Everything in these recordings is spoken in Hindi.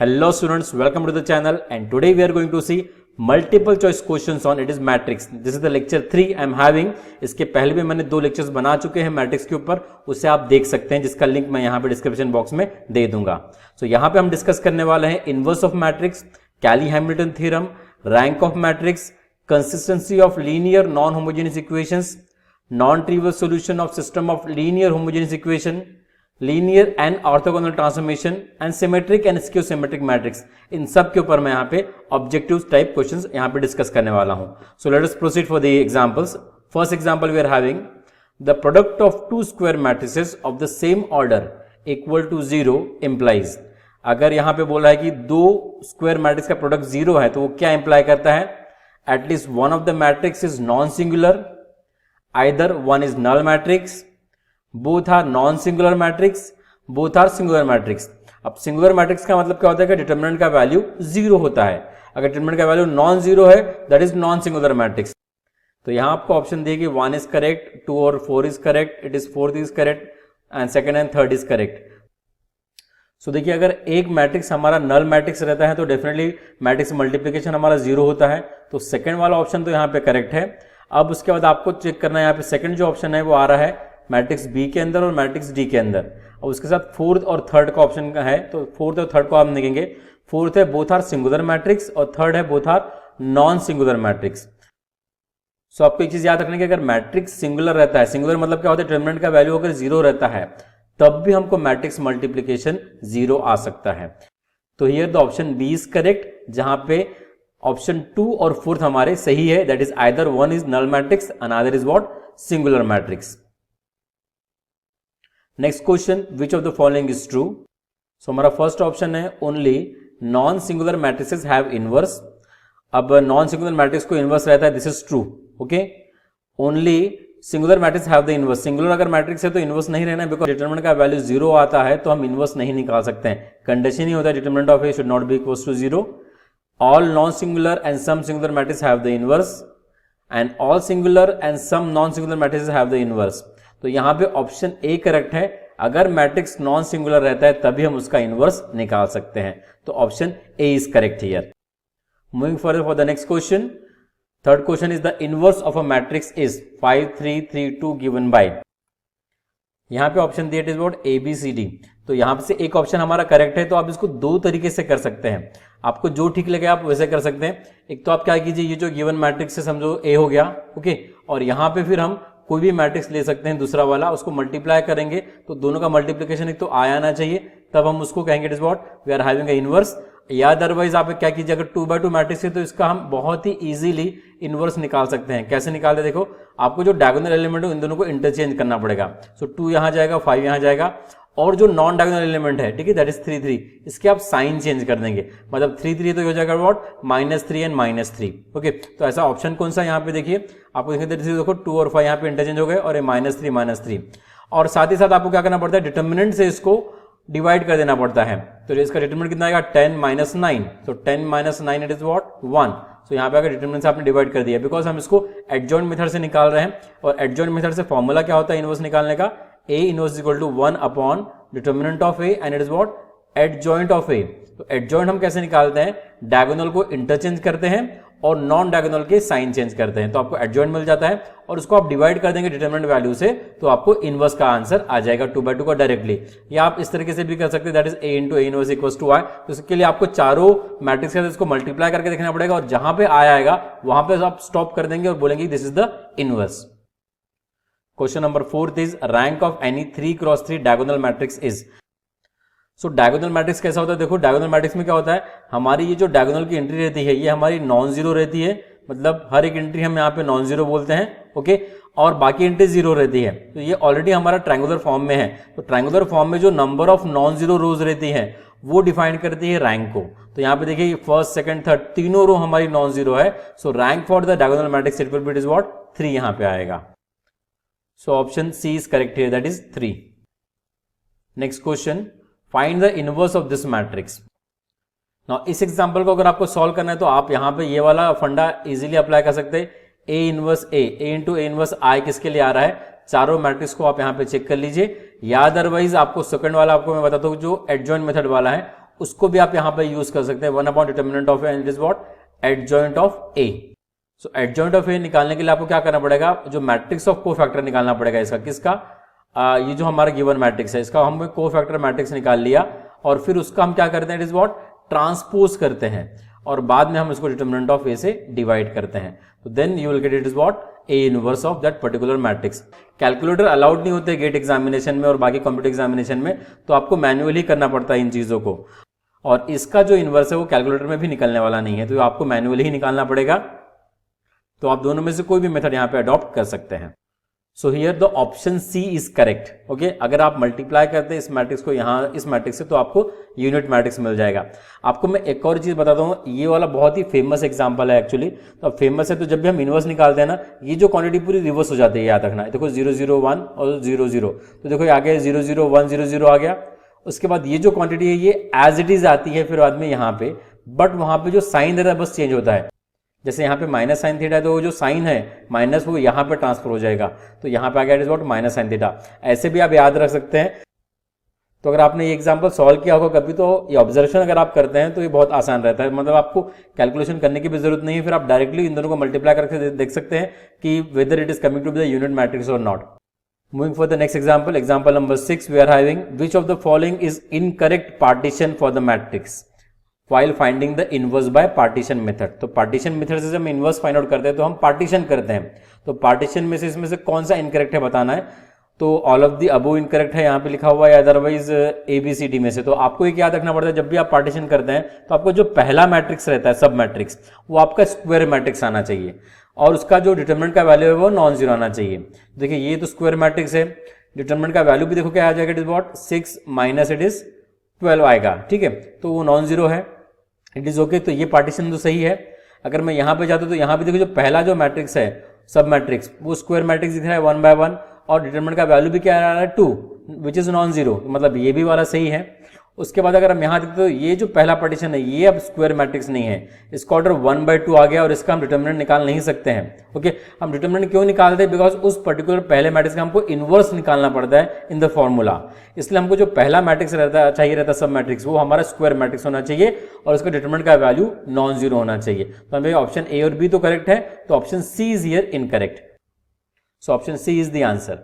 Hello students, welcome to the channel and today we are going to see multiple choice questions on it is matrix. This is the lecture 3 I am having. इसके पहले भी मैंने 2 लेक्चर्स बना चुके हैं मैट्रिक्स के ऊपर, उसे आप देख सकते हैं जिसका लिंक मैं यहाँ पे डिस्क्रिप्शन बॉक्स में दे दूंगा. सो यहाँ पे हम डिस्कस करने वाले हैं inverse of matrix, Cayley Hamilton theorem, rank of matrix, consistency of linear non homogeneous equations, non trivial solution of system of linear homogeneous equation, linear and orthogonal transformation and symmetric and skew symmetric matrix. इन सब के ऊपर मैं यहाँ पे ऑब्जेक्टिव टाइप क्वेश्चंस यहाँ पे डिस्कस करने वाला हूँ. So let us proceed for the examples. First example we are having the product of two square matrices of the same order equal to 0 implies. अगर यहाँ पे बोला है कि 2 स्क्वायर मैट्रिक्स का प्रोडक्ट 0 है तो वो क्या इंप्लाई करता है? At least one of the matrix is non singular, either one is null matrix, both are non singular matrix, both are singular matrix. अब सिंगुलर मैट्रिक्स का मतलब क्या होता है कि डिटरमिनेंट का वैल्यू 0 होता है. अगर डिटरमिनेंट का वैल्यू नॉन 0 है that is non singular matrix. तो यहां आपको ऑप्शन दिए कि 1 इज करेक्ट, 2 और 4 is correct, it is 4th is correct and second and third is correct. So देखिए, अगर एक मैट्रिक्स हमारा नल मैट्रिक्स रहता है तो डेफिनेटली मैट्रिक्स मल्टीप्लीकेशन हमारा 0 होता है. तो सेकंड वाला ऑप्शन तो यहाँ पे करेक्ट है. अब उसके बाद आपको चेक करना है, यहाँ पे सेकंड जो ऑप्शन है वो आ रहा है मैट्रिक्स बी के अंदर और मैट्रिक्स डी के अंदर, और उसके साथ 4th और 3rd का ऑप्शन का है. तो 4th और 3rd को आप देखेंगे. 4th है बोथ आर सिंगुलर मैट्रिक्स और 3rd है both are non singular matrix. So आपको एक चीज याद रखने की, अगर मैट्रिक्स सिंगुलर रहता है, सिंगुलर मतलब क्या होता है, डिटरमिनेंट का वैल्यू अगर 0 रहता है तब भी हमको मैट्रिक्स मल्टीप्लीकेशन 0 आ सकता है. तो here the option B is correct, जहां पे ऑप्शन 2 और 4th हमारे सही है. That is either one is null matrix another is what, singular matrix. Next question, which of the following is true? So हमारा फर्स्ट ऑप्शन है only non singular matrices have inverse. अब नॉन सिंगुलर मैट्रिक्स को इनवर्स रहता है, this is true. Okay, only singular matrix have the inverse. Singular अगर मैट्रिक्स है तो इनवर्स नहीं रहना, बिकॉज डिटरमिनेंट का वैल्यू 0 आता है तो हम इनवर्स नहीं निकाल सकते हैं. कंडीशन ही होता है determinant of A should not be equal to 0. All non singular and some singular matrix have the inverse and all singular and some non singular matrix have the inverse. तो यहां पे ऑप्शन ए करेक्ट है. अगर मैट्रिक्स नॉन सिंगुलर रहता है तभी हम उसका इनवर्स निकाल सकते हैं. तो option A is correct here. Moving further for the next question. Third question is the inverse of a matrix is 5 3 3 2 given by. यहां पे ऑप्शन दिया it is what, A B C D. तो यहां से एक ऑप्शन हमारा करेक्ट है. तो आप इसको 2 तरीके से कर सकते हैं, आपको जो ठीक लगे आप वैसे कर सकते हैं. एक तो आप क्या कीजिए, ये जो गिवन मैट्रिक्स है समझो ए हो गया, ओके, और यहां पे फिर हम कोई भी मैट्रिक्स ले सकते हैं दूसरा वाला, उसको मल्टीप्लाई करेंगे तो दोनों का मल्टीप्लिकेशन एक तो आना चाहिए, तब हम उसको कहेंगे it is what, we are having a inverse. या अदरवाइज आप क्या कीजिए, अगर 2/2 मैट्रिक्स है तो इसका हम बहुत ही इजीली इनवर्स निकाल सकते हैं. कैसे निकालते हैं देखो, आपको जो डायगोनल एलिमेंट है इन दोनों को इंटरचेंज करना पड़ेगा. सो 2 यहां जाएगा, 5 यहां जाएगा, और जो नॉन डायगोनल एलिमेंट है, ठीक है, दैट इज 3 3, इसके आप साइन चेंज कर देंगे. मतलब 3 3 तो हो जाएगा व्हाट, -3 एंड -3. ओके, तो ऐसा ऑप्शन कौन सा यहाँ पे देखिए, आपको देखो 2 और 5 यहाँ पे इंटरचेंज हो गए और ये -3. और साथ ही साथ आपको क्या करना पड़ता है, डिटरमिनेंट से इसको डिवाइड कर देना पड़ता है. तो इसका डिटरमिनेंट कितना आएगा, 10 - 9. तो 10 - 9 इट इज व्हाट, 1. सो यहाँ पे अगर डिटरमिनेंट से आपने डिवाइड कर दिया, बिकॉज हम इसको एडजॉइंट मेथड से निकाल रहे हैं, और एडजॉइंट मेथड से फॉर्मूला क्या होता है इनवर्स निकालने का, A inverse equal to 1 upon determinant of A and it is what, adjoint of A. तो एडजॉइंट हम कैसे निकालते हैं, डायगोनल को इंटरचेंज करते हैं और नॉन डायगोनल के साइन चेंज करते हैं, तो आपको एडजॉइंट मिल जाता है, और उसको आप डिवाइड कर देंगे डिटरमिनेंट वैल्यू से, तो आपको इनवर्स का आंसर आ जाएगा 2/2 का डायरेक्टली. या आप इस तरीके से भी कर सकते हैं, that is A into A inverse equals to I. तो इसके लिए आपको चारों मैट्रिक्स का इसको मल्टीप्लाई करके देखना पड़ेगा, और जहां पे I आएगा वहां पे आप स्टॉप कर देंगे और बोलेंगे this is the inverse. Question number 4th is rank of any 3x3 diagonal matrix is. So diagonal matrix कैसा होता है, देखो डायगोनल मैट्रिक्स में क्या होता है, हमारी ये जो डायगोनल की एंट्री रहती है ये हमारी नॉन जीरो रहती है, मतलब हर एक एंट्री हम यहाँ पे नॉन जीरो बोलते हैं, ओके, और बाकी एंट्री 0 रहती है. तो ये ऑलरेडी हमारा ट्रायंगुलर फॉर्म में है. तो ट्रायंगुलर फॉर्म में जो नंबर ऑफ नॉन जीरो रोज रहती है वो डिफाइन करती है रैंक को. तो यहाँ पे देखिए फर्स्ट सेकंड थर्ड तीनों रो हमारी नॉन जीरो है. So rank for the diagonal matrix it will be it is what, 3 यहाँ पे आएगा. So option C is correct here, that is 3. Next question, find the inverse of this matrix. Now इस एग्जांपल को अगर आपको सॉल्व करना है तो आप यहाँ पे ये वाला फंडा इजीली अप्लाई कर सकते हैं. A inverse A into A inverse I किसके लिए आ रहा है, चारों मैट्रिक्स को आप यहाँ पे चेक कर लीजिए. या अदरवाइज आपको सेकंड वाला आपको मैं बताता हूँ जो एडजॉइंट मेथड वाला है उसको भी आप यहाँ पे यूज कर सकते हैं, one by determinant of A, it is what, adjoint of A. So adjoint of A निकालने के लिए आपको क्या करना पड़ेगा, जो मैट्रिक्स ऑफ कोफैक्टर निकालना पड़ेगा इसका, किसका, ये जो हमारा गिवन मैट्रिक्स है इसका हम कोफैक्टर मैट्रिक्स निकाल लिया, और फिर उसका हम क्या करते हैं, इट इज व्हाट, ट्रांसपोज करते हैं, और बाद में हम इसको डिटर्मिनेंट ऑफ ए से डिवाइड करते हैं। तो then you will get it is what, a inverse of that particular matrix. Calculator allowed नहीं होते गेट एग्जामिनेशन में और बाकी कॉम्पिटिटिव एग्जामिनेशन में, तो आपको मैन्युअली करना पड़ता है इन चीजों को, और इसका जो इनवर्स है वो कैलकुलेटर में भी निकलने वाला नहीं है, तो आपको मैन्युअली ही निकालना पड़ेगा। तो आप दोनों में से कोई भी मेथड यहाँ पे अडॉप्ट कर सकते हैं। So here the option C is correct. Okay, अगर आप मल्टीप्लाई करते हैं इस मैट्रिक्स को यहाँ इस मैट्रिक्स से, तो आपको यूनिट मैट्रिक्स मिल जाएगा। आपको मैं एक और चीज बताता हूँ, ये वाला बहुत ही फेमस एग्जांपल है एक्चुअली। तो अब फेमस है तो जब भी हम इनवर्स निकालते हैं ना, ये जो क्वांटिटी पूरी रिवर्स हो जाती है, याद रखना। देखो 0 0 1 और 0 0, तो देखो आ गया 0 0 1 0 0 आ गया। उसके बाद ये जो क्वांटिटी है ये एज इट इज आती है फिर बाद में यहाँ पे, बट वहां पे जो साइन रहता है बस चेंज होता है। जैसे यहाँ पे माइनस साइन थीटा है, तो वो जो साइन है माइनस वो यहाँ पे ट्रांसफर हो जाएगा, तो यहाँ पे आ गया it is what, minus sine theta. ऐसे भी आप याद रख सकते हैं। तो अगर आपने ये एग्जांपल सॉल्व किया होगा कभी, तो ये ऑब्जर्वेशन अगर आप करते हैं तो ये बहुत आसान रहता है, मतलब आपको कैलकुलेशन करने की भी जरूरत नहीं है, फिर आप डायरेक्टली इन दोनों को मल्टीप्लाई करके देख सकते हैं कि whether it is coming to the unit matrix और not. Moving for the next example, example number 6, we are having which of the following is incorrect partition for the matrix while finding the inverse by partition method। तो partition method से जब हम inverse find out करते हैं तो हम partition करते हैं, तो partition में से इसमें से कौन सा incorrect है बताना है। तो all of the above incorrect है यहाँ पे लिखा हुआ है, अदरवाइज ABCD में से। तो आपको एक याद रखना पड़ता है, जब भी आप पार्टीशन करते हैं तो आपको जो पहला मैट्रिक्स रहता है सब मैट्रिक्स, वो आपका स्क्वायर मैट्रिक्स आना चाहिए, और उसका जो डिटरमिनेंट का वैल्यू है वो नॉन जीरो आना चाहिए। देखिए ये तो स्क्वायर मैट्रिक्स है, डिटरमिनेंट का वैल्यू भी देखो क्या आ जाएगा, it is what, 6 minus it is 12 आएगा, ठीक है, तो वो नॉन जीरो है, इट इज ओके। तो ये पार्टीशन तो सही है। अगर मैं यहाँ पे जाता हूँ तो यहाँ पे देखो जो पहला जो मैट्रिक्स है सब मैट्रिक्स, वो स्क्वायर मैट्रिक्स दिख रहा है 1 by 1, और डिटरमिनेंट का वैल्यू भी क्या आ रहा है 2, विच इज नॉन जीरो, मतलब ये भी वाला सही है। उसके बाद अगर हम यहाँ देखते तो ये जो पहला पार्टीशन है ये अब स्क्वायर मैट्रिक्स नहीं है, इसका ऑर्डर 1 by 2 आ गया, और इसका हम डिटरमिनेंट निकाल नहीं सकते हैं। ओके, हम डिटरमिनेंट क्यों निकालते हैं, बिकॉज उस पर्टिकुलर पहले मैट्रिक्स का हमको इनवर्स निकालना पड़ता है इन द फॉर्मूला, इसलिए हमको जो पहला मैट्रिक्स रहता चाहिए रहता सब मैट्रिक्स, वो हमारा स्क्वायर मैट्रिक्स होना चाहिए, और उसका डिटरमिनेंट का वैल्यू नॉन जीरो होना चाहिए। तो हमें ऑप्शन ए और बी तो करेक्ट है, तो option C is here incorrect. So option C is the answer.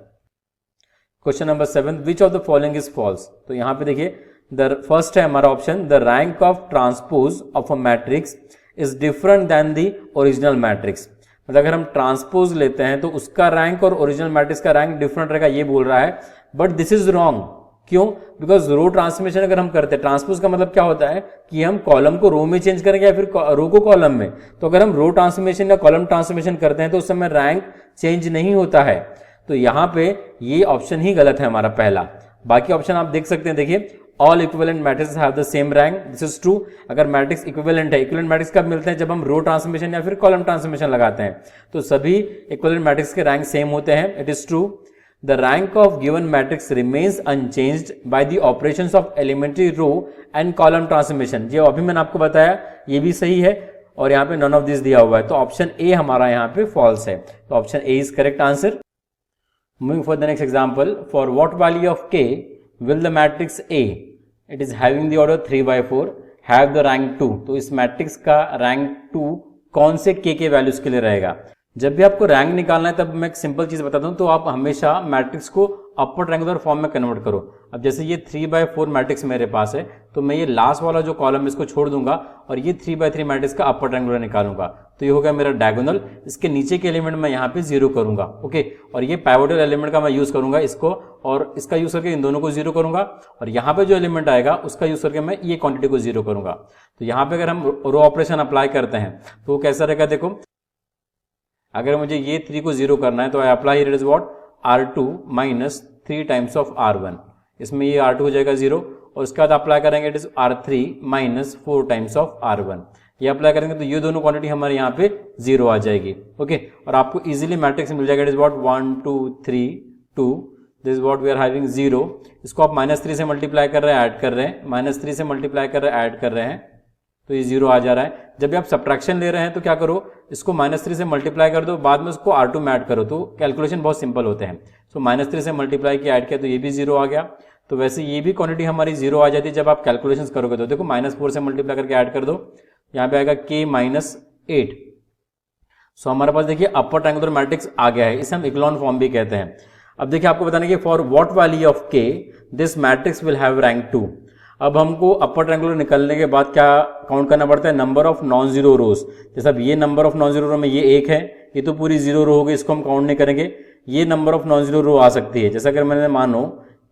Question number 7, which of the following is false. तो यहां पे देखिए द फर्स्ट है हमारा option, the rank of transpose of a matrix is different than the original matrix. मतलब अगर हम ट्रांसपोज लेते हैं तो उसका रैंक और ओरिजिनल मैट्रिक्स का रैंक डिफरेंट रहेगा, ये बोल रहा है, बट दिस इज रॉन्ग। क्यों? बिकॉज रो ट्रांसफॉर्मेशन अगर हम करते हैं, ट्रांसपोज का मतलब क्या होता है कि हम कॉलम को रो में चेंज करेंगे या फिर रो को कॉलम में। तो अगर हम रो ट्रांसफॉर्मेशन या कॉलम ट्रांसफॉर्मेशन करते हैं तो उस समय रैंक चेंज नहीं होता है। तो यहां पे ये ऑप्शन ही गलत है हमारा पहला। बाकी ऑप्शन आप देख सकते हैं, देखिए all equivalent matrix have the same rank, this is true. अगर मैट्रिक्स इक्विवेलेंट है, इक्विवेलेंट मैट्रिक्स कब मिलते हैं, जब हम रो ट्रांसफॉर्मेशन या फिर कॉलम ट्रांसफॉर्मेशन लगाते हैं, तो सभी इक्विवेलेंट मैट्रिक्स के रैंक सेम होते हैं, it is true. The rank of given matrix remains unchanged by the operations of elementary row and column transformation। ये अभी मैंने आपको बताया, ये भी सही है, और यहाँ पे none of this दिया हुआ है, तो ऑप्शन ए हमारा यहाँ पे false है, तो option A is correct answer. Moving for the next example, for what value of k will the matrix A, it is having the order 3 by 4, have the rank 2। तो इस मैट्रिक्स का रैंक 2 कौन से k के वैल्यूज के लिए रहेगा। जब भी आपको रैंक निकालना है तब मैं एक सिंपल चीज बताता हूं, तो आप हमेशा मैट्रिक्स को अपर ट्रायंगुलर फॉर्म में कन्वर्ट करो। अब जैसे ये 3 by 4 मैट्रिक्स मेरे पास है, तो मैं ये लास्ट वाला जो कॉलम इसको छोड़ दूंगा और ये 3 by 3 मैट्रिक्स का अपर ट्रायंगुलर निकालूंगा, तो ये हो गया मेरा डायगोनल। इसके नीचे के एलिमेंट मैं यहाँ पे 0 करूंगा, ओके, और ये पाइवोटल एलिमेंट का मैं यूज करूंगा इसको, और इसका यूज करके इन दोनों को 0 करूंगा, और यहाँ पे जो एलिमेंट आएगा उसका यूज करके मैं ये क्वांटिटी को 0 करूंगा। तो यहाँ पे अगर हम रो ऑपरेशन अप्लाई करते हैं तो वो कैसा रहेगा, देखो अगर मुझे ये 3 को 0 करना है तो I apply it is what, R2 minus 3 times of R1, इसमें ये R2 हो जाएगा 0, और उसके बाद अप्लाई करेंगे it is R3 minus 4 times of R1, ये अप्लाई करेंगे तो ये दोनों क्वांटिटी हमारे यहाँ पे 0 आ जाएगी, ओके, और आपको इजीली मैट्रिक्स मिल जाएगा, it is what 1 2 3 2, this is what we are having 0। इसको आप -3 से मल्टीप्लाई कर रहे हैं, ऐड कर रहे हैं, -3 से मल्टीप्लाई कर रहे हैं, ऐड कर रहे हैं, तो ये 0 आ जा रहा है। जब भी आप सब्ट्रैक्शन ले रहे हैं तो क्या करो, इसको -3 से मल्टीप्लाई कर दो, बाद में उसको R2 में ऐड करो, तो कैलकुलेशन बहुत सिंपल होते हैं। सो -3 से मल्टीप्लाई किया, ऐड किया, तो ये भी 0 आ गया। तो वैसे ये भी क्वांटिटी हमारी 0 आ जाती है जब आप कैलकुलेशंस करोगे। तो देखो -4 से मल्टीप्लाई करके ऐड कर दो, यहाँ पे आएगा k -8। सो हमारे पास देखिए अपर ट्रायंगुलर मैट्रिक्स आ गया है, इसे हम इक्लोन फॉर्म भी कहते हैं। अब देखिए आपको बताना है कि for what value of k this matrix will have rank 2। अब हमको अपर ट्रायंगुलर निकलने के बाद क्या काउंट करना पड़ता है, नंबर ऑफ नॉन जीरो रोज। जैसे अब ये नंबर ऑफ नॉन जीरो रो में ये 1 है, ये तो पूरी जीरो रो होगी, इसको हम काउंट नहीं करेंगे। ये नंबर ऑफ नॉन जीरो रो आ सकती है, जैसे अगर मैंने मानो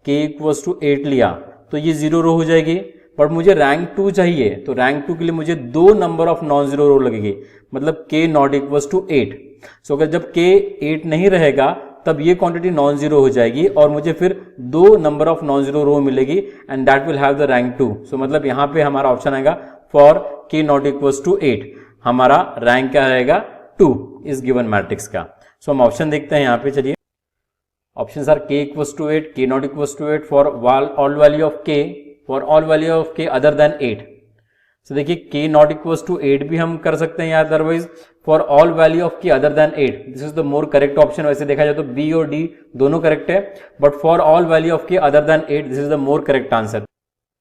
k = 8 लिया तो ये जीरो रो हो जाएगी, बट मुझे रैंक 2 चाहिए, तो रैंक 2 के लिए मुझे 2 नंबर ऑफ नॉन जीरो रो लगेगी, मतलब k ≠ 8। सो अगर जब k 8 नहीं रहेगा तब ये क्वांटिटी नॉन जीरो हो जाएगी और मुझे फिर 2 नंबर ऑफ नॉन जीरो रो मिलेगी and that will have the rank 2। सो मतलब यहाँ पे हमारा ऑप्शन आएगा फॉर k ≠ 8, हमारा रैंक क्या रहेगा 2 इस गिवन मैट्रिक्स का। सो हम ऑप्शन देखते हैं यहाँ पे, चलिए options are k = 8, k ≠ 8 for all value of k other than 8। तो देखिए k ≠ 8 भी हम कर सकते हैं, या otherwise for all value of k other than 8, this is the more correct option. वैसे देखा जाए तो B और D दोनों करेक्ट है, but for all value of k other than 8 this is the more correct answer.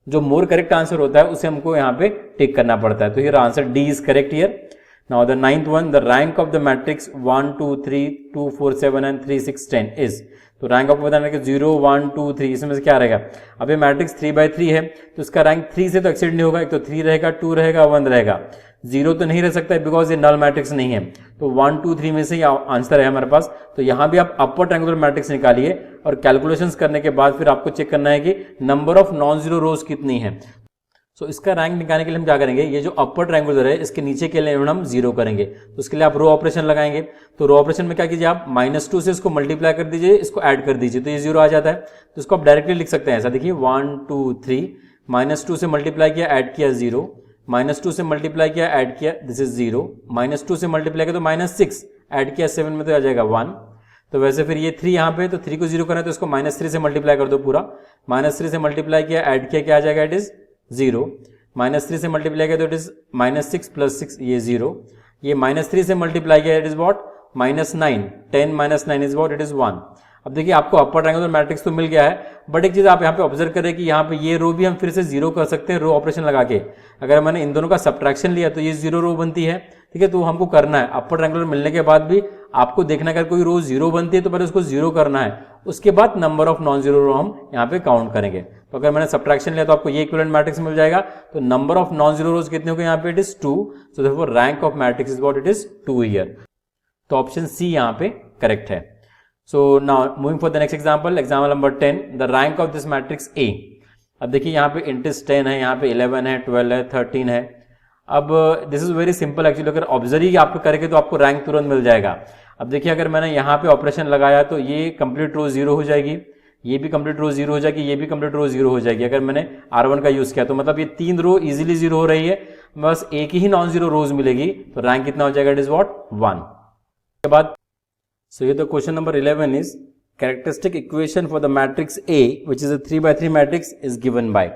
जो मोर करेक्ट आंसर होता है उसे हमको यहाँ पे टिक करना पड़ता है, तो here answer D is correct here. Now the 9th one, the rank of the matrix 1 2 3 2 4 7 and 3 6 10 is. तो रैंक आपको बताना है कि 0 1 2 3, इसमें से क्या रहेगा। अब ये मैट्रिक्स 3/3 है तो इसका रैंक 3 से तो एक्सीड नहीं होगा, एक तो 3 रहेगा, 2 रहेगा, 1 रहेगा, 0 तो नहीं रह सकता है बिकॉज ये नल मैट्रिक्स नहीं है। तो 1 2 3 में से ये आंसर है हमारे पास। तो यहाँ भी आप अपर ट्रायंगुलर मैट्रिक्स निकालिए और कैलकुलेशंस करने के बाद फिर आपको चेक करना है कि नंबर ऑफ नॉन जीरो रोज कितनी है। सो इसका रैंक निकालने के लिए हम क्या करेंगे, ये जो अपर ट्रायंगुलर है इसके नीचे के एलिमेंट हम 0 करेंगे, तो उसके लिए आप रो ऑपरेशन लगाएंगे। तो रो ऑपरेशन में क्या कीजिए, आप -2 से इसको मल्टीप्लाई कर दीजिए, इसको ऐड कर दीजिए, तो ये 0 आ जाता है। तो इसको आप डायरेक्टली लिख सकते हैं ऐसा, देखिए 1 2 3, -2 से मल्टीप्लाई किया, ऐड किया 0, -2 से मल्टीप्लाई किया, ऐड किया, दिस इज 0, -2 से मल्टीप्लाई किया तो -6, ऐड किया 7 में तो आ जाएगा 1। तो वैसे फिर ये 3 यहाँ पे, तो 3 को 0 करना है तो इसको -3 से मल्टीप्लाई कर दो पूरा, -3 से मल्टीप्लाई किया, ऐड किया, क्या आ जाएगा, इट इज 0, -3 से मल्टीप्लाई किया तो इट इज -6 + 6, ये 0, ये -3 से मल्टीप्लाई किया, it is what -9, 10 - 9 is what, it is 1। अब देखिए आपको अपर ट्रायंगुलर मैट्रिक्स तो मिल गया है, बट एक चीज आप यहाँ पे ऑब्जर्व करें कि यहाँ पे ये रो भी हम फिर से 0 कर सकते हैं रो ऑपरेशन लगा के। अगर मैंने इन दोनों का सब्ट्रैक्शन लिया तो ये 0 रो बनती है, ठीक है। तो हमको करना है अपर ट्रायंगुलर मिलने के बाद भी आपको देखना अगर कोई रो 0 बनती है तो पहले उसको 0 करना है, उसके बाद नंबर ऑफ नॉन जीरो रो हम यहाँ पे काउंट करेंगे। तो अगर मैंने सब्ट्रैक्शन लिया तो आपको ये इक्विवेलेंट मैट्रिक्स मिल जाएगा। तो नंबर ऑफ नॉन जीरो रोज कितने हो गए यहाँ पे, it is 2। So therefore rank of matrix is what, it is 2 here. तो ऑप्शन सी यहाँ पे करेक्ट है। So now moving for the next example, example number 10, the rank of this matrix A. अब देखिए यहाँ पे इंटरेस्ट 10 है, यहाँ पे 11 है, 12 है, 13 है। अब this is very simple actually, अगर ऑब्जर्व ही आपको करेंगे तो आपको रैंक तुरंत मिल जाएगा। अब देखिए अगर मैंने यहाँ पे ऑपरेशन लगाया तो ये कंप्लीट रो 0 हो जाएगी, ये भी कंप्लीट रो 0 हो जाएगी, ये भी कंप्लीट रो 0 हो जाएगी। अगर मैंने R1 का यूज किया तो मतलब ये 3 रो इजीली 0 हो रही है, बस एक ही नॉन जीरो रोज मिलेगी, तो रैंक कितना हो जाएगा, इट इज व्हाट 1। के बाद सो ये तो question number 11 is characteristic equation for the matrix A which is a 3/3 matrix is given by.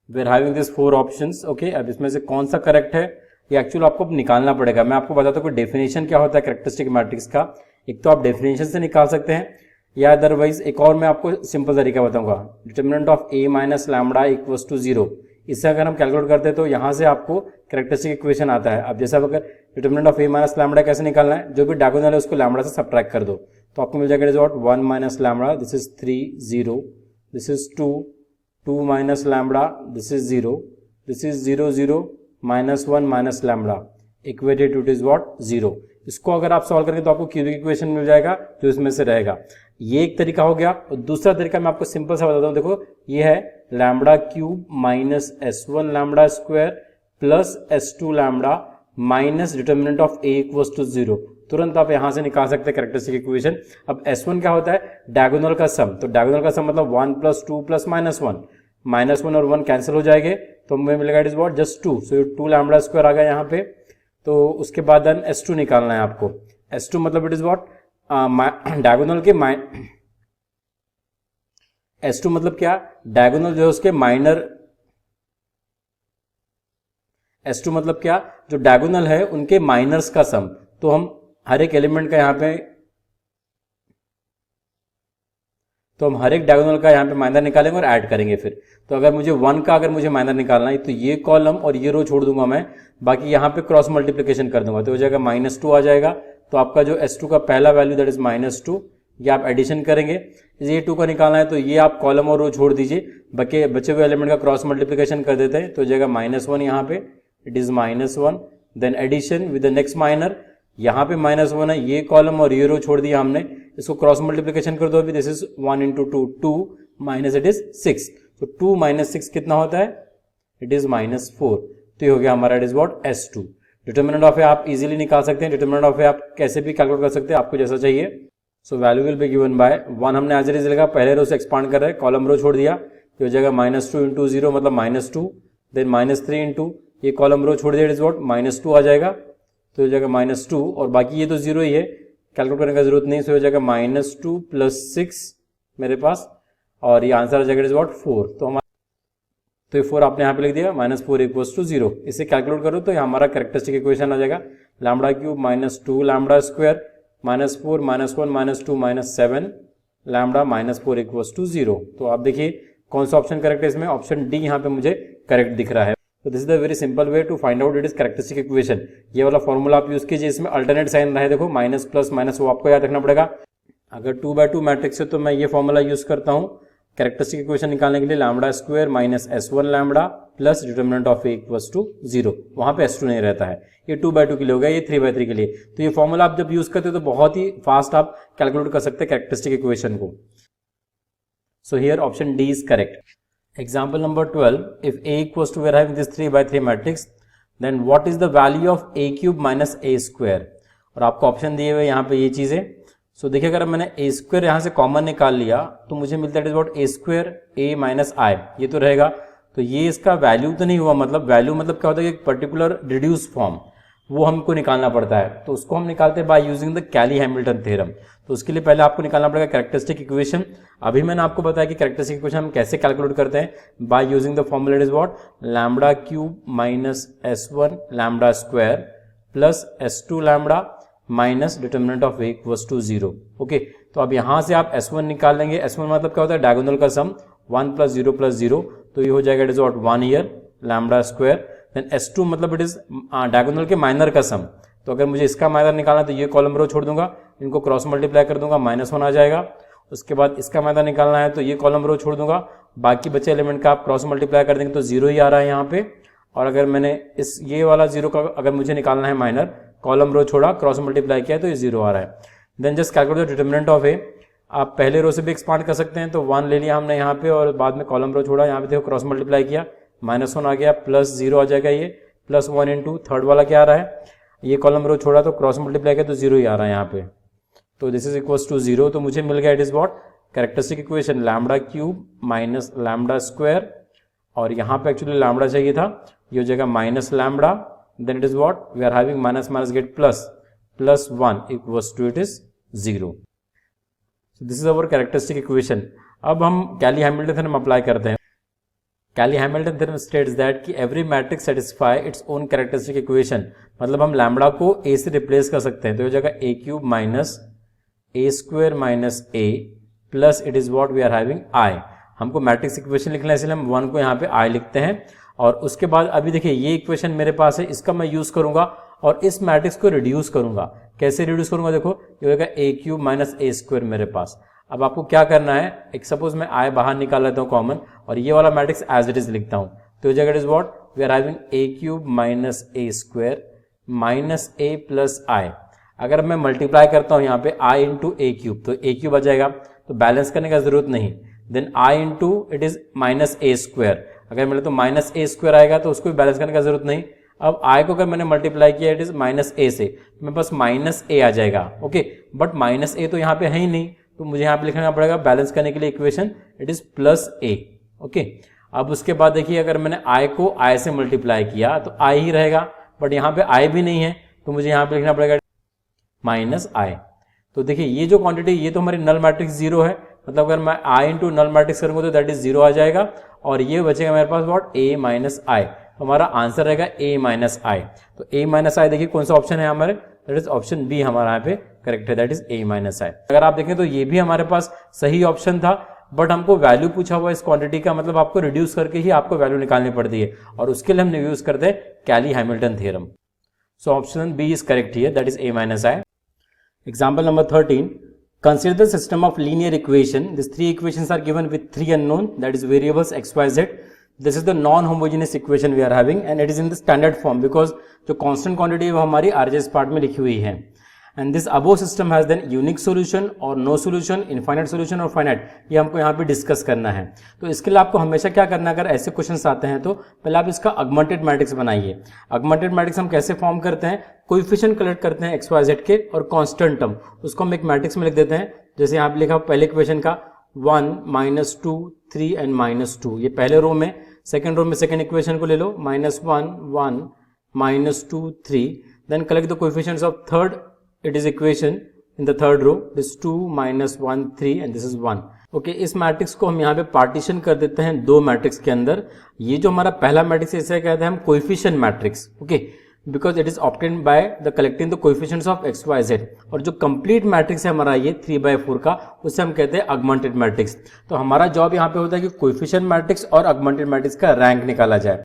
We are having this 4 options, okay. अब इसमें से कौन सा करेक्ट है ये एक्चुअली आपको निकालना पड़ेगा। मैं आपको बताता हूँ कि डेफिनेशन क्या होता है कैरेक्टरिस्टिक मैट्रिक्स का। एक तो आप डेफिनेशन से निकाल सकते हैं, या अदरवाइज एक और मैं आपको सिंपल तरीका बताऊंगा, डिटर्मिनेंट ऑफ A - लैम्बडा = 0। इससे अगर हम कैलकुलेट करते हैं तो यहाँ से आपको कैरेक्टरिस्टिक इक्वेशन आता है। अब जैसे अगर डिटर्मिनेंट ऑफ A - लैम्बडा कैसे निकालना है, जो भी डायगोनल है उसको लैम्बडा से सब्ट्रैक्ट कर दो, तो आपको मिल जाएगा it is what 1 - lambda, this is 3 0, this is 2 2 - lambda, this is 0, this is 0 0 -1 - lambda equated to it is what 0। इसको अगर आप सॉल्व करेंगे तो आपको क्यूबिक इक्वेशन मिल जाएगा जो इसमें से रहेगा। ये एक तरीका हो गया। और दूसरा तरीका मैं आपको सिंपल सा बताता हूँ, देखो ये है lambda cube -S1 lambda square plus S2 lambda minus determinant of A = 0। तुरंत आप यहां से निकाल सकते हैं कैरेक्टरिस्टिक इक्वेशन। अब S1 क्या होता है, डायगोनल का सम, तो डायगोनल का सम मतलब 1 + 2 + -1, -1 और 1 कैंसिल हो जाएंगे तो हमें मिलेगा it is what just 2। So 2 lambda square आ गया यहाँ पे। तो उसके बाद देन S2 निकालना है आपको। S2 मतलब इट इज व्हाट डायगोनल के S2 मतलब क्या, डायगोनल जो है उसके माइनर, S2 मतलब क्या, जो डायगोनल है उनके माइनर्स का सम। तो हम हर एक एलिमेंट का यहाँ पे तो हम हर एक डायगोनल का यहाँ पे माइनर निकालेंगे और ऐड करेंगे फिर। तो अगर मुझे 1 का अगर मुझे माइनर निकालना है तो ये कॉलम और ये रो छोड़ दूंगा मैं, बाकी यहाँ पे क्रॉस मल्टीप्लिकेशन कर दूंगा तो हो जाएगा -2 आ जाएगा। तो आपका जो S2 का पहला वैल्यू दैट इज -2, ये आप एडिशन करेंगे। ये 2 का निकालना है तो ये आप कॉलम और रो छोड़ दीजिए, बचे हुए एलिमेंट का क्रॉस मल्टीप्लिकेशन कर देते हैं तो हो जाएगा -1 यहाँ पे, it is -1, then addition with the next minor, यहाँ पे -1 है, ये कॉलम और ये रो छोड़ दिया हमने, इसको क्रॉस मल्टीप्लिकेशन कर दो अभी, this is 1 × 2, 2 minus it is 6, तो 2 - 6 कितना होता है, इट इज -4। तो ये हो गया हमारा, it is what, S2। Determinant of A आप इजीली निकाल सकते हैं, डिटर्मिनेंट ऑफ ए आप कैसे भी कैलकुलेट कर सकते हैं, आपको जैसा चाहिए। So value will be given bye 1, हमने एज इट इज लिखा, पहले रो से एक्सपांड कर रहे हैं, कॉलम रो छोड़ दिया, ये हो जाएगा -2 × 0 मतलब -2, देन -3 × ये कॉलम रो छोड़ दिया, इट इज व्हाट, -2 आ जाएगा, तो हो जाएगा -2, और बाकी ये तो 0 ही है, कैलकुलेट करने का जरूरत नहीं, सो हो जाएगा -2 + 6 मेरे पास, और ये आंसर आ जाएगा, इट इज व्हाट, 4। तो हमारा, तो ये 4 आपने यहाँ पे लिख दिया, -4 = 0। इसे कैलकुलेट करो तो ये हमारा कैरेक्टरिस्टिक इक्वेशन आ जाएगा, λ³ -2 λ² -4 -1 -2 -7 λ -4 = 0। तो आप देखिए कौन सा ऑप्शन करेक्ट है इसमें, ऑप्शन डी यहाँ पे मुझे करेक्ट दिख रहा है। तो this is the very simple way to find out it is characteristic equation. ये वाला फॉर्मूला आप यूज कीजिए, इसमें अल्टरनेट साइन रहे, देखो माइनस प्लस माइनस, वो आपको याद रखना पड़ेगा। अगर 2/2 मैट्रिक्स है तो मैं ये फॉर्मूला यूज करता हूँ कैरेक्टरिस्टिक इक्वेशन निकालने के लिए, λ² - S1 λ plus determinant of A = 0, वहां पे S2 नहीं रहता है। ये 2/2 के लिए हो गया, ये 3/3 के लिए। तो ये फॉर्मूला आप जब यूज करते हो तो बहुत ही फास्ट आप कैलकुलेट कर सकते हैं कैरेक्टरिस्टिक इक्वेशन को। सो here option D is correct. Example number 12, if A = we are having this 3/3 matrix, then what is the value of A³ - A²? और आपको ऑप्शन दिए हुए यहाँ पे ये चीजें। सो देखिए अगर मैंने A² यहाँ से कॉमन निकाल लिया तो मुझे मिलता है A² A - I, ये तो रहेगा। तो ये इसका वैल्यू तो नहीं हुआ, मतलब वैल्यू मतलब क्या होता है कि एक पर्टिकुलर रिड्यूस फॉर्म, वो हमको निकालना पड़ता है। तो उसको हम निकालते हैं बाय यूजिंग द कैली-हैमिल्टन थ्योरम। तो उसके लिए पहले आपको निकालना पड़ेगा कैरेक्टरिस्टिक इक्वेशन। अभी मैंने आपको बताया कि कैरेक्टरिस्टिक इक्वेशन हम कैसे कैलकुलेट करते हैं, by using the formula is what, λ³ - S1 λ² plus S2 λ minus determinant of A = 0। Okay, तो अब यहां से आप S1 निकाल लेंगे। S1 मतलब क्या होता है, डायगोनल का सम, 1 + 0 + 0, तो ये हो जाएगा, it is what, 1 here λ²। Then S2 मतलब इट इज डायगोनल के माइनर का सम। तो अगर मुझे इसका माइनर निकालना तो ये कॉलम रो छोड़ दूंगा, इनको क्रॉस मल्टीप्लाई कर दूंगा, -1 आ जाएगा। उसके बाद इसका माइनर निकालना है तो ये कॉलम रो छोड़ दूंगा, बाकी बचे एलिमेंट का आप क्रॉस मल्टीप्लाई कर देंगे तो 0 ही आ रहा है यहाँ पे। और अगर मैंने इस ये वाला 0 का अगर मुझे निकालना है माइनर, कॉलम रो छोड़ा, क्रॉस मल्टीप्लाई किया तो ये 0 आ रहा है। Then just calculate the determinant of A. आप पहले रो से भी एक्सपांड कर सकते हैं, तो 1 ले लिया हमने यहाँ पे और बाद में कॉलम रो छोड़ा, यहाँ पे देखो क्रॉस मल्टीप्लाई किया, -1 आ गया, प्लस 0 आ जाएगा, ये +1 × थर्ड वाला क्या आ रहा है, ये कॉलम रो छोड़ा तो क्रॉस मल्टीप्लाई किया तो 0 ही आ रहा है यहाँ पे। तो दिस इज = 0, तो मुझे मिल गया, it is what, characteristic equation λ³ - λ², और यहाँ पे एक्चुअली लैम्बडा चाहिए था, ये हो जाएगा -λ, then it is what, we are having minus get plus, +1 = it is 0। So this is our characteristic equation। अब हम कैली-हैमिल्टन थ्योरम अप्लाई करते हैं। कैली-हैमिल्टन थ्योरम स्टेट्स दैट कि every matrix satisfy its own characteristic equation, मतलब हम लैम्बडा को A से रिप्लेस कर सकते हैं, तो हो जाएगा A³ - A² - A plus it is what, we are having I। हमको मैट्रिक्स इक्वेशन लिखना है इसलिए हम 1 को यहाँ पे I लिखते हैं। और उसके बाद अभी देखिए ये इक्वेशन मेरे पास है, इसका मैं यूज करूंगा और इस मैट्रिक्स को रिड्यूस करूंगा। कैसे रिड्यूस करूंगा, देखो ये होगा A³ - A² मेरे पास। अब आपको क्या करना है, एक सपोज मैं I बाहर निकाल लेता हूँ कॉमन, और ये वाला मैट्रिक्स एज इट इज लिखता हूँ, तो ये जगह it is what, we are having A³ - A² - A plus I। अगर मैं मल्टीप्लाई करता हूँ यहाँ पे I × A³, तो A³ आ जाएगा, तो बैलेंस करने का जरूरत नहीं। Then I × it is -A², अगर मेरे तो -A² आएगा तो उसको भी बैलेंस करने का जरूरत नहीं। अब I को अगर मैंने मल्टीप्लाई किया इट इज -A से, मेरे पास -A आ जाएगा। ओके, बट -A तो यहाँ पे है ही नहीं, तो मुझे यहाँ पे लिखना पड़ेगा बैलेंस करने के लिए equation, it is +A। Okay, अब उसके बाद देखिए अगर मैंने I को I से मल्टीप्लाई किया तो I ही रहेगा, बट यहाँ पे I भी नहीं है, तो मुझे यहाँ पे लिखना पड़ेगा -I। तो देखिए ये जो क्वांटिटी, ये तो हमारी नल मैट्रिक्स 0 है, मतलब अगर मैं I × नल मैट्रिक्स करूंगा तो दैट इज 0 आ जाएगा, और ये बचेगा मेरे पास व्हाट, A - I। तो हमारा आंसर रहेगा A - I। तो A - I देखिए कौन सा ऑप्शन है हमारे, दैट इज ऑप्शन बी हमारा यहाँ पे करेक्ट है, दैट इज A - I। अगर आप देखें तो ये भी हमारे पास सही ऑप्शन था, बट हमको वैल्यू पूछा हुआ इस क्वांटिटी का, मतलब आपको रिड्यूस करके ही आपको वैल्यू निकालनी पड़ती है, और उसके लिए हमने यूज करते हैं Cayley Hamilton theorem. So option B is correct here, that is a minus I. Example number 13. Consider the system of linear equation. These three equations are given with three unknown, that is variables x, y, z. This is the non-homogeneous equation we are having and it is in the standard form because जो constant quantity है वो हमारी RHS part में लिखी हुई है. And this above system has then unique solution or no solution, infinite solution और finite. ये हमको यहाँ पे डिस्कस करना है. तो इसके लिए आपको हमेशा क्या करना है, अगर ऐसे क्वेश्चंस आते हैं तो पहले आप इसका अगमेंटेड मैट्रिक्स बनाइए. अगमेंटेड मैट्रिक्स हम कैसे फॉर्म करते हैं, कोएफिशिएंट कलेक्ट करते हैं एक्स वाई जेड के और कांस्टेंट टर्म, उसको हम एक मैट्रिक्स में लिख देते हैं. जैसे यहाँ पे लिखा पहले इक्वेशन का 1 -2 3 एंड -2, ये पहले रो में. सेकेंड रो में सेकेंड इक्वेशन को ले लो -1 1 -2 3, then collect the coefficients of third. It is equation in the third row. This 2 -1 3 and this is 1. Okay, इस मैट्रिक्स को हम यहाँ पे पार्टीशन कर देते हैं दो मैट्रिक्स के अंदर. ये जो हमारा पहला मैट्रिक्स इसे कहते हैं हम coefficient matrix. Okay, because it is obtained by the collecting the coefficients of X Y Z. और जो कंप्लीट मैट्रिक्स है हमारा ये 3/4 का, उसे हम कहते हैं अगमेंटेड मैट्रिक्स. तो हमारा जॉब यहाँ पे होता है कि कोएफिशिएंट मैट्रिक्स और अगमेंटेड मैट्रिक्स का रैंक निकाला जाए.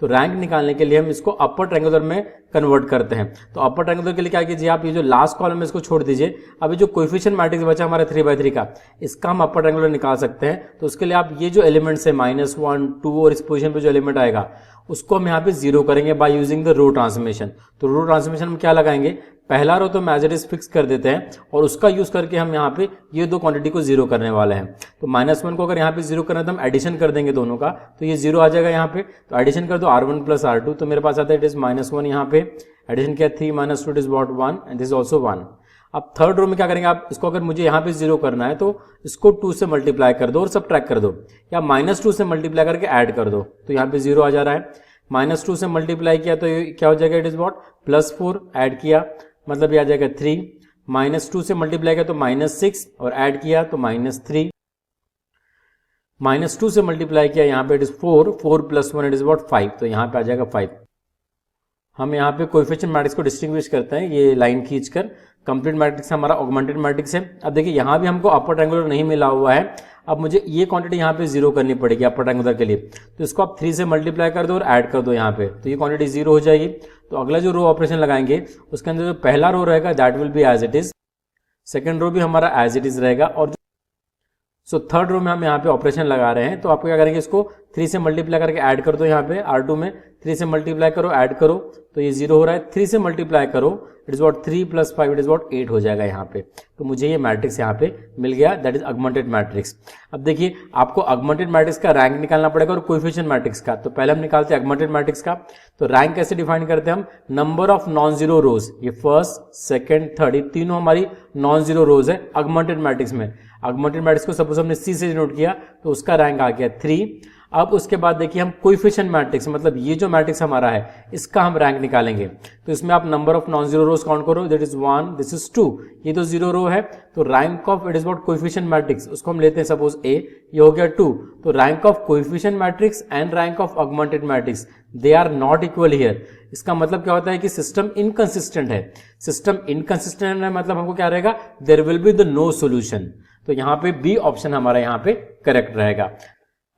तो रैंक निकालने के लिए हम इसको अपर ट्रायंगुलर में कन्वर्ट करते हैं. तो अपर ट्रायंगुलर के लिए क्या कीजिए आप, ये जो लास्ट कॉलम है इसको छोड़ दीजिए. अभी जो कोएफिशिएंट मैट्रिक्स बचा हमारा 3/3 का, इसका हम अपर ट्रायंगुलर निकाल सकते हैं. तो उसके लिए आप ये जो एलिमेंट्स है -1 2 और इस पोजीशन पे जो एलिमेंट आएगा उसको हम यहाँ पे जीरो करेंगे by using the row transformation. तो रो ट्रांसफॉर्मेशन हम क्या लगाएंगे, पहला रो तो हम एज इट इज फिक्स कर देते हैं और उसका यूज करके हम यहाँ पे ये दो क्वांटिटी को जीरो करने वाले हैं. तो -1 को अगर यहाँ पे जीरो करना है तो हम एडिशन कर देंगे दोनों का, तो ये जीरो आ जाएगा यहाँ पे. तो एडिशन कर दो R1 + R2, तो मेरे पास आता है इट इज -1. यहाँ पे एडिशन किया 3 - 2 it is what 1 and this also 1. अब थर्ड रो में क्या करेंगे आप, इसको अगर मुझे यहाँ पे जीरो करना है तो इसको 2 से मल्टीप्लाई कर दो और सबट्रैक्ट कर दो, या -2 से मल्टीप्लाई करके ऐड कर दो. तो यहाँ पे जीरो आ जा रहा है. -2 से मल्टीप्लाई किया तो ये क्या हो जाएगा, इट इज व्हाट +4. ऐड किया मतलब ये आ जाएगा 3. -2 से मल्टीप्लाई किया तो -6 और ऐड किया तो -3. -2 से मल्टीप्लाई किया यहाँ पे it is 4 + 1 it is what 5. तो यहाँ पे आ जाएगा 5. हम यहाँ पे कोएफिशिएंट मैट्रिक्स को डिस्टिंग्विश करते हैं ये लाइन खींचकर. कंप्लीट मैट्रिक्स हमारा ऑगमेंटेड मैट्रिक्स है. अब देखिए यहाँ भी हमको अपर ट्रायंगुलर नहीं मिला हुआ है. अब मुझे ये क्वांटिटी यहाँ पे जीरो करनी पड़ेगी अपर ट्रायंगुलर के लिए. तो इसको आप 3 से मल्टीप्लाई कर दो और ऐड कर दो यहाँ पे, तो ये क्वांटिटी जीरो हो जाएगी. तो अगला जो रो ऑपरेशन लगाएंगे उसके अंदर जो पहला रो रहेगा that will be as it is, second row भी हमारा एज इट इज रहेगा. और सो थर्ड रो में हम यहाँ पे ऑपरेशन लगा रहे हैं. तो आपको क्या करेंगे, इसको 3 से मल्टीप्लाई करके ऐड कर दो. यहाँ पे R2 में 3 से मल्टीप्लाई करो ऐड करो तो ये जीरो हो रहा है. 3 से मल्टीप्लाई करो it is what 3 + 5 it is what 8 हो जाएगा यहाँ पे. तो मुझे ये मैट्रिक्स यहाँ पे मिल गया, दैट इज अगमेंटेड मैट्रिक्स. अब देखिए आपको अगमेंटेड मैट्रिक्स का रैंक निकालना पड़ेगा और कोएफिशिएंट मैट्रिक्स का. तो पहले हम निकालते हैं अगमेंटेड मैट्रिक्स का. तो रैंक कैसे डिफाइन करते हैं हम, नंबर ऑफ नॉन जीरो रोज. ये फर्स्ट सेकेंड थर्ड ये तीनों हमारी नॉन जीरो रोज है अगमेंटेड मैट्रिक्स में. अगमेंटेड मैट्रिक्स को सपोज हमने C से डिनोट किया तो उसका रैंक आ गया 3. अब उसके बाद देखिए हम कोएफिशिएंट मैट्रिक्स, मतलब ये जो मैट्रिक्स हमारा है इसका हम रैंक निकालेंगे. तो इसमें आप number of non zero rose count करो, दैट इज 1 दिस इज 2. ये तो जीरो रो है. तो rank of it is what coefficient matrix, उसको हम लेते हैं सपोज A, ये हो गया 2. तो rank of coefficient matrix and rank of augmented matrix they are not equal here. इसका मतलब क्या होता है कि सिस्टम इनकंसिस्टेंट है. सिस्टम इनकंसिस्टेंट है मतलब हमको क्या रहेगा, there will be the no solution. तो यहाँ पे बी ऑप्शन हमारा यहाँ पे करेक्ट रहेगा.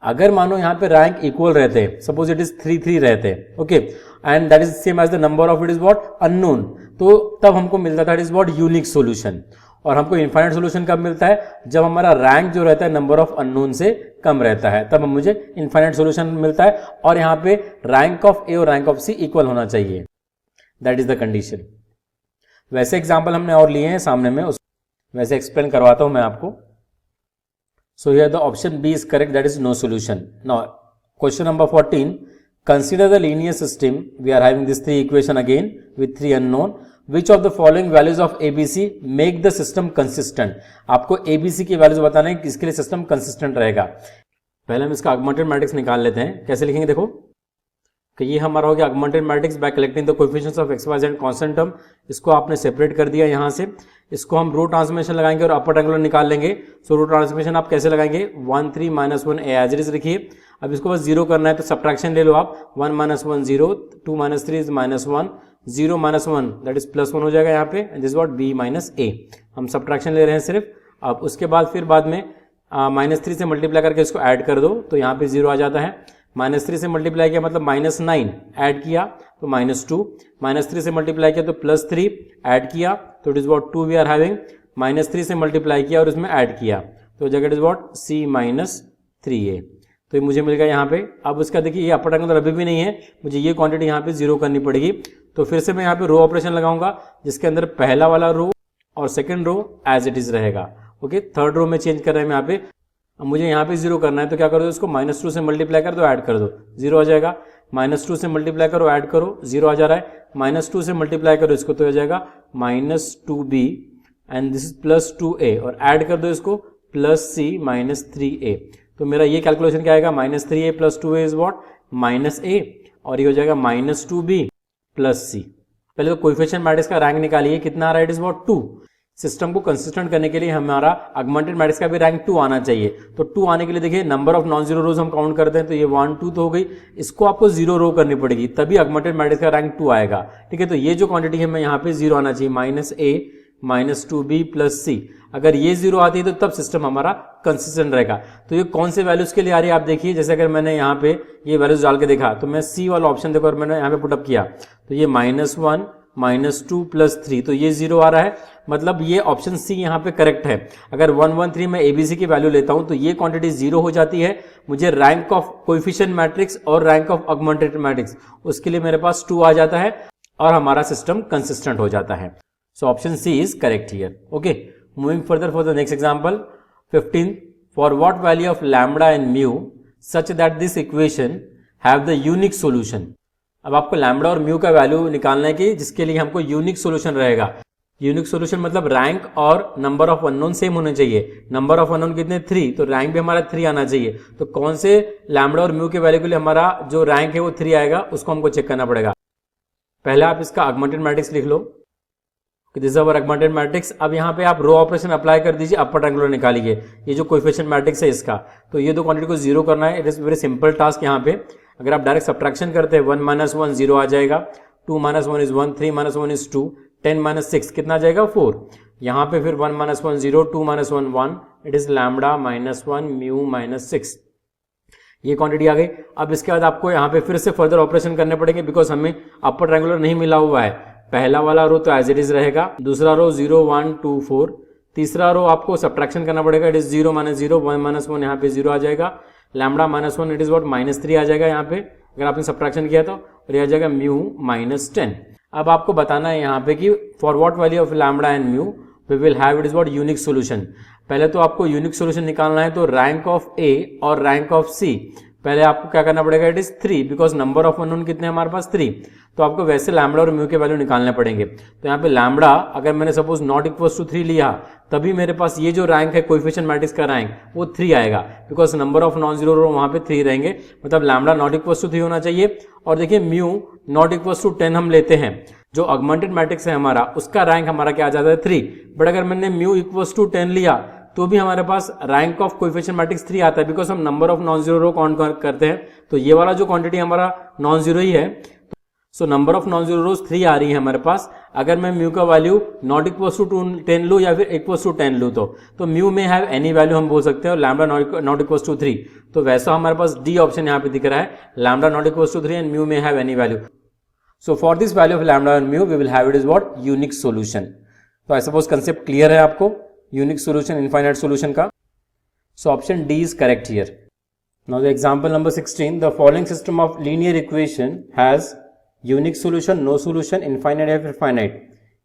अगर मानो यहाँ पे रैंक इक्वल रहते, सपोज इट इज 3 रहते, okay, and that is same as the number of it is what unknown, तो तब हमको मिलता था it is what unique solution. और हमको इनफाइनाइट सॉल्यूशन कब मिलता है, जब हमारा रैंक जो रहता है नंबर ऑफ अननोन से कम रहता है, तब मुझे इनफाइनाइट सॉल्यूशन मिलता है. और यहाँ पे रैंक ऑफ ए और रैंक ऑफ सी इक्वल होना चाहिए, दैट इज द कंडीशन. वैसे एग्जाम्पल हमने और लिए हैं सामने में, वैसे एक्सप्लेन करवाता हूं मैं आपको. So here the option B is correct, that is no solution. Now question number 14, consider the linear system. We are having this 3 equation again with 3 unknown. Which of the following values of ABC make the system consistent? आपको ABC की वैल्यूज बताना है किसके लिए सिस्टम कंसिस्टेंट रहेगा. पहले हम इसका अगमेंटेड मैट्रिक्स निकाल लेते हैं. कैसे लिखेंगे देखो कि ये हमारा हो गया augmented matrix by collecting the coefficients of X Y Z constant term. इसको आपने सेपरेट कर दिया यहाँ से. इसको हम रो ट्रांसफॉर्मेशन लगाएंगे और अपर ट्रायंगुलर निकाल लेंगे. सो रो ट्रांसफॉर्मेशन आप कैसे लगाएंगे, 1 3 -1 एज इट इज रखिए. अब इसको बस जीरो करना है तो सब्ट्रैक्शन ले लो आप. 1 - 1 0, 2 - 3 इज -1, 0 - 1 दैट इज +1 हो जाएगा यहाँ पे. This what B - A. हम सब्ट्रैक्शन ले रहे हैं सिर्फ. अब उसके बाद फिर बाद में -3 से मल्टीप्लाई करके इसको ऐड कर दो तो यहाँ पे 0 आ जाता है। -3 से मल्टीप्लाई किया मतलब -9 ऐड किया तो -2, -3 से मल्टीप्लाई किया तो +3 ऐड किया तो it is what 2 we are having, -3 से मल्टीप्लाई किया और इसमें ऐड किया तो जगह इट इज वॉट C-3a। तो ये मुझे मिल गया यहाँ पे। अब उसका देखिए ये अपर ट्रायंगल अभी भी नहीं है, मुझे ये क्वांटिटी यहाँ पे 0 करनी पड़ेगी। तो फिर से मैं यहाँ पे रो ऑपरेशन लगाऊंगा जिसके अंदर पहला वाला रो और second row as it is रहेगा। ओके, थर्ड रो में चेंज कर रहे हैं यहाँ पे। अब मुझे यहाँ पे 0 करना है तो क्या कर दो, इसको -2 से मल्टीप्लाई कर दो, ऐड कर दो, 0 आ जाएगा। -2 से मल्टीप्लाई करो, ऐड करो, 0 आ जा रहा है। -2 से मल्टीप्लाई करो इसको तो हो जाएगा -2b and this is +2a और ऐड कर दो इसको +C-3a। तो मेरा ये कैलकुलेशन क्या आएगा, -3a + 2a is what -a और ये हो जाएगा -2b + c। पहले तो कोएफिशिएंट मैट्रिक्स का रैंक निकालिए, कितना आ रहा है, इट इज वॉट 2। सिस्टम को कंसिस्टेंट करने के लिए हमारा ऑगमेंटेड मैट्रिक्स का भी रैंक 2 आना चाहिए। तो 2 आने के लिए देखिए नंबर ऑफ नॉन जीरो रोज हम काउंट करते हैं तो ये 1 2 तो हो गई, इसको आपको 0 रो करनी पड़ेगी तभी ऑगमेंटेड मैट्रिक्स का रैंक 2 आएगा। ठीक है, तो ये जो क्वांटिटी है मैं यहाँ पे 0 आना चाहिए, -a -2b + c। अगर ये 0 आती है तो तब सिस्टम हमारा कंसिस्टेंट रहेगा। तो ये कौन से वैल्यूज के लिए आ रही है आप देखिए, जैसे अगर मैंने यहाँ पे ये वैल्यूज डाल के देखा तो मैं C वाला ऑप्शन देखो और मैंने यहाँ पे पुटअप किया तो ये -1 -2 + 3 तो ये 0 आ रहा है, मतलब ये ऑप्शन C यहाँ पे करेक्ट है। अगर 1 1 3 मैं ABC की वैल्यू लेता हूं तो ये क्वांटिटी 0 हो जाती है। मुझे रैंक ऑफ कोएफिशिएंट मैट्रिक्स और रैंक ऑफ ऑगमेंटेड मैट्रिक्स उसके लिए मेरे पास 2 आ जाता है और हमारा सिस्टम कंसिस्टेंट हो जाता है। So option C is correct here. Okay, moving further for the next example 15, for what value of lambda and mu such that this equation have the unique solution. अब आपको लैम्बडा और म्यू का वैल्यू निकालना है कि जिसके लिए हमको यूनिक सॉल्यूशन रहेगा। यूनिक सॉल्यूशन मतलब रैंक और नंबर ऑफ अननोन सेम होने चाहिए। नंबर ऑफ अननोन कितने, 3, तो रैंक भी हमारा 3 आना चाहिए। तो कौन से लैम्बडा और म्यू के वैल्यू के लिए हमारा जो रैंक है वो 3 आएगा, उसको हमको चेक करना पड़ेगा। पहले आप इसका ऑगमेंटेड मैट्रिक्स लिख लो, this is our augmented matrix. अब यहाँ पे आप रो ऑपरेशन अप्लाई कर दीजिए, अपर ट्रायंगुलर निकालिए। ये जो कोएफिशिएंट मैट्रिक्स है इसका, तो ये दो क्वांटिटी को 0 करना है। It is very simple task. यहाँ पे अगर आप डायरेक्ट सब्ट्रैक्शन करते हैं 1 - 1 0 आ जाएगा, 2 - 1 इज 1, 3 - 1 इज 2, 10 - 6 कितना आ जाएगा 4। यहाँ पे फिर 1 - 1 0, 2 - 1 1, इट इज लैम्बडा -1 म्यू -6। ये क्वांटिटी आ गई। अब इसके बाद आपको यहाँ पे फिर से फर्दर ऑपरेशन करने पड़ेंगे बिकॉज हमें अपर ट्रायंगुलर नहीं मिला हुआ है। पहला वाला रो तो एज इट इज रहेगा, दूसरा रो 0 1 2 4, तीसरा रो आपको सब्ट्रैक्शन करना पड़ेगा। इट इज 0 - 0, 1 - 1 यहाँ पे 0 आ जाएगा, लैम्बडा -1 इट इज वॉट -3 आ जाएगा यहाँ पे अगर आपने सब्ट्रैक्शन किया तो, और आ जाएगा म्यू -10। अब आपको बताना है यहाँ पे कि for what value of lambda and mu we will have it is what unique solution. पहले तो आपको यूनिक सोल्यूशन निकालना है तो रैंक ऑफ ए और रैंक ऑफ सी, पहले आपको क्या करना पड़ेगा, it is 3 because number of unknown कितने हमारे पास 3। तो आपको वैसे लैम्बडा और म्यू के वैल्यू निकालने पड़ेंगे। तो यहाँ पे लैम्बडा अगर मैंने सपोज नॉट इक्वल टू 3 लिया तभी मेरे पास ये जो रैंक है कोएफिशिएंट मैट्रिक्स का रैंक वो 3 आएगा because number of non zero row वहां पे 3 रहेंगे, मतलब लैम्बडा नॉट इक्वल टू 3 होना चाहिए। और देखिए म्यू नॉट इक्वल टू 10 हम लेते हैं, जो ऑगमेंटेड मैट्रिक्स है हमारा उसका रैंक हमारा क्या आ जाता है 3। बट अगर मैंने म्यू इक्वल टू 10 लिया तो भी हमारे पास रैंक ऑफ कोएफिशिएंट मैट्रिक्स 3 आता है बिकॉज हम number of non zero row count करते हैं। तो ये वाला जो क्वांटिटी हमारा नॉन जीरो ही है, so number of non zero रोज 3 आ रही है हमारे पास। अगर मैं म्यू का वैल्यू नॉट इक्वल टू 10 लूँ या फिर इक्वल टू 10 लूँ तो mu may have any value हम बोल सकते हैं और लैम्बडा नॉट इक्वल टू 3। तो वैसा हमारे पास डी ऑप्शन यहाँ पे दिख रहा है, lambda not equal to 3 and mu may have any value. So for this value of lambda and mu we will have it is what unique solution. तो आई सपोज कंसेप्ट क्लियर है आपको यूनिक सॉल्यूशन इनफाइनाइट सॉल्यूशन का। So option D is correct here. Now the example number 16, the following system of linear equation has unique solution, no solution, infinite या फिर finite।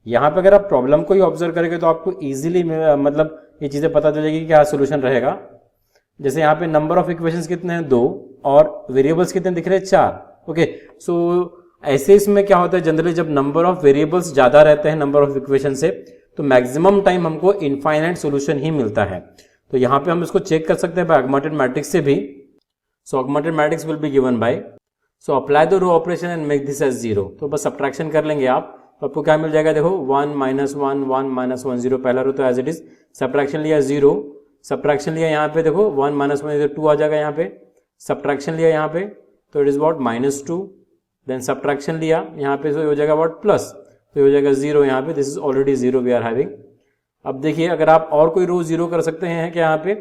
यहाँ पे अगर आप प्रॉब्लम को ही ऑब्जर्व करेंगे तो आपको इजीली मतलब ये चीजें पता चल जाएगी कि क्या सोल्यूशन रहेगा। जैसे यहाँ पे नंबर ऑफ इक्वेशंस कितने हैं 2 और वेरिएबल्स कितने दिख रहे हैं 4। ओके, सो ऐसे इसमें क्या होता है जनरली जब नंबर ऑफ वेरिएबल्स ज्यादा रहते हैं नंबर ऑफ इक्वेशन से तो मैक्सिमम टाइम हमको इनफाइनाइट सोल्यूशन ही मिलता है। तो यहाँ पे हम इसको चेक कर सकते हैं बाय ऑगमेंटेड मैट्रिक्स से भी। So augmented matrix will be given by, so apply the row operation and make this as 0। तो बस सब्ट्रैक्शन कर लेंगे आप तो आपको क्या मिल जाएगा, देखो 1 - 1 1 - 1 0 पहला रो तो एज इट इज, सब्ट्रैक्शन लिया 0, सब्ट्रैक्शन लिया यहाँ पे देखो 1 - 1 2 आ जाएगा यहाँ पे, सब्ट्रैक्शन लिया यहाँ पे तो it is what -2, then subtraction लिया यहाँ पे तो हो जाएगा वॉट प्लस, तो हो जाएगा 0 यहाँ पे, this is already 0 we are having. अब देखिए अगर आप और कोई रो 0 कर सकते हैं क्या यहाँ पे,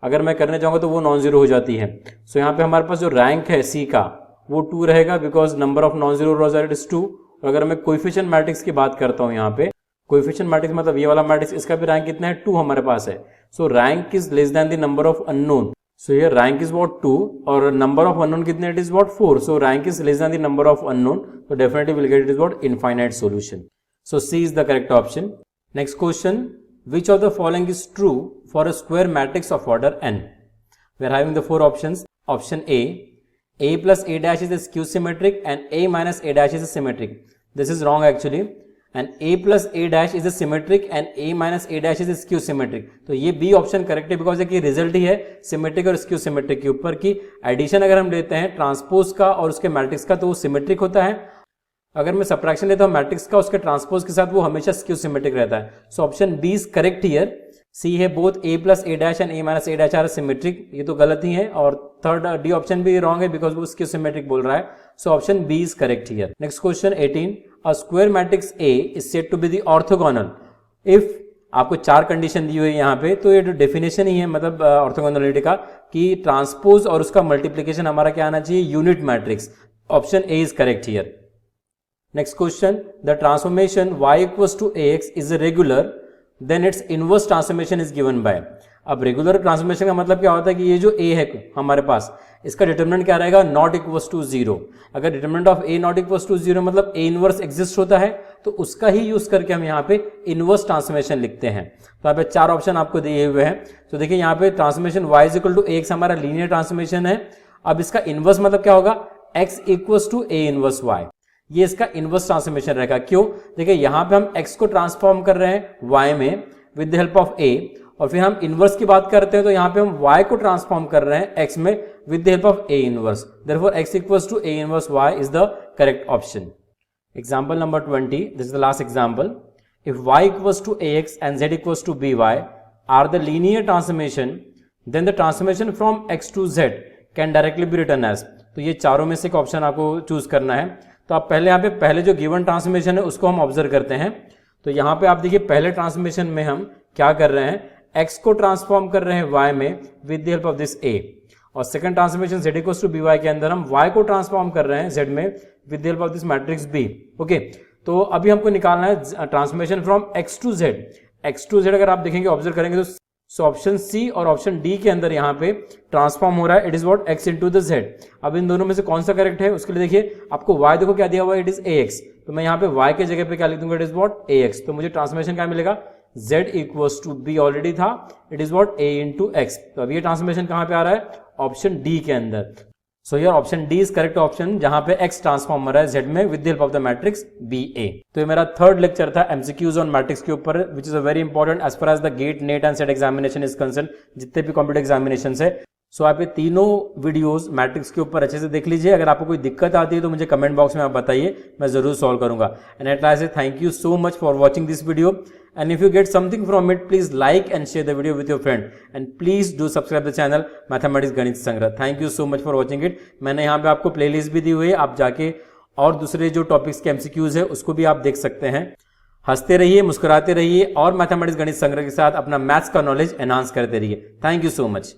अगर मैं करने जाऊंगा तो वो नॉन जीरो हो जाती है। सो यहाँ पे हमारे पास जो रैंक है सी का वो 2 रहेगा, because number of non zero rose is 2। और अगर मैं कोएफिशिएंट मैट्रिक्स की बात करता हूँ, यहाँ पे कोएफिशिएंट मैट्रिक्स मतलब ये वाला मैट्रिक्स, इसका भी रैंक कितना है 2 हमारे पास है। So rank is less than the number of unknown. So here rank is what 2 और नंबर ऑफ अननोन कितने, it is what 4। So rank is less than the number of unknown, so definitely we'll get it is what infinite solution. So C is the correct option. Next question, which of the following is true for a square matrix of order n? We are having the 4 options. Option A plus A dash is a skew symmetric and A minus A dash is a symmetric. This is wrong actually. And A plus A dash is a symmetric and A minus A dash is a skew symmetric. तो ये B ऑप्शन करेक्ट है, बिकॉज ये रिजल्ट ही है सिमेट्रिक और स्क्यू सिमेट्रिक के ऊपर की एडिशन अगर हम लेते हैं ट्रांसपोज का और उसके मैट्रिक्स का तो वो सिमेट्रिक होता है। अगर मैं सब्ट्रैक्शन लेता हूं मैट्रिक्स का उसके ट्रांसपोज के साथ वो हमेशा स्क्यू सिमेट्रिक रहता है। So option B is correct here. C है both A plus A dash and A minus A dash are symmetric, ये तो गलत ही है। और थर्ड डी ऑप्शन भी रॉन्ग है बिकॉज वो स्क्यू सिमेट्रिक बोल रहा है। So option B is correct here. Next question 18, a square matrix A is said to be the orthogonal if, आपको 4 कंडीशन दी हुई है यहाँ पे, तो ये जो डेफिनेशन ही है मतलब ऑर्थोगोनलिटी का कि ट्रांसपोज और उसका मल्टीप्लीकेशन हमारा क्या आना चाहिए, unit matrix. Option A is correct here. Next question, the transformation y equals to ax is regular, then its inverse transformation is given by। अब रेगुलर ट्रांसफॉर्मेशन का मतलब क्या होता है कि ये जो a है हमारे पास, इसका डिटरमिनेंट क्या रहेगा, नॉट इक्वल्स टू 0। अगर determinant of a not equals to 0 मतलब a इनवर्स एग्जिस्ट होता है, तो उसका ही यूज करके हम यहाँ पे इनवर्स ट्रांसफॉर्मेशन लिखते हैं। तो यहाँ पे 4 ऑप्शन आपको दिए हुए हैं। तो देखिए यहाँ पे transformation y is equal to ax हमारा लीनियर ट्रांसफॉर्मेशन है। अब इसका इनवर्स मतलब क्या होगा, x equals to a inverse y, ये इसका इनवर्स ट्रांसफॉर्मेशन रहेगा। क्यों, देखिए यहां पे हम x को ट्रांसफॉर्म कर रहे हैं y में with the help of a, और फिर हम इनवर्स की बात करते हैं तो यहां पे हम y को ट्रांसफॉर्म कर रहे हैं x में with the help of a inverse. Therefore x equals to a inverse y is the correct option. Example number 20, this is the last example. If y equals to ax and z equals to by are the linear transformation, then the transformation from x to z can directly be written as. तो ये चारों में से एक ऑप्शन आपको चूज करना है। तो आप पहले यहाँ पे पहले जो गिवन ट्रांसफॉर्मेशन है उसको हम ऑब्जर्व करते हैं। तो यहाँ पे आप देखिए पहले ट्रांसफॉर्मेशन में हम क्या कर रहे हैं, x को ट्रांसफॉर्म कर रहे हैं y में with the help of this a, और second transformation z equals to by के अंदर हम y को ट्रांसफॉर्म कर रहे हैं z में with the help of this matrix b। Okay, तो अभी हमको निकालना है transformation from x to z। x to z अगर आप देखेंगे ऑब्जर्व करेंगे तो सो ऑप्शन सी और ऑप्शन डी के अंदर यहाँ पे ट्रांसफॉर्म हो रहा है, it is what x into the z। अब इन दोनों में से कौन सा करेक्ट है, उसके लिए देखिए आपको y देखो क्या दिया हुआ है, इट इज ax। तो मैं यहाँ पे y के जगह पे क्या लिख दूंगा, इट इज व्हाट ax। तो मुझे ट्रांसफॉर्मेशन क्या मिलेगा, z equals to b already था, it is what a into x। तो अब ये ट्रांसफॉर्मेशन कहाँ पे आ रहा है, ऑप्शन डी के अंदर। So here option D is correct option, जहां पे x ट्रांसफॉर्म हो रहा है z में with the help of the matrix BA। तो ये मेरा थर्ड लेक्चर था MCQs ऑन मैट्रिक्स के ऊपर, which is a very important as far as the GATE, NET and SET examination is concern, जितने भी कॉम्पिटिटिव एग्जामिनेशन है। सो आप ये तीनों वीडियोस मैट्रिक्स के ऊपर अच्छे से देख लीजिए। अगर आपको कोई दिक्कत आती है तो मुझे कमेंट बॉक्स में आप बताइए, मैं जरूर सॉल्व करूंगा। And at last thank you so much for watching this video, and if you get something from it, please like and share the video with your friend, and please do subscribe the channel Mathematics गणित संग्रह। Thank you so much for watching it। मैंने यहाँ पे आपको प्लेलिस्ट भी दी हुई है, आप जाके और दूसरे जो टॉपिक्स के MCQs है उसको भी आप देख सकते हैं। हंसते रहिए, मुस्कुराते रहिए और मैथमेटिक्स गणित संग्रह के साथ अपना मैथ्स का नॉलेज एनहांस करते रहिए। Thank you so much.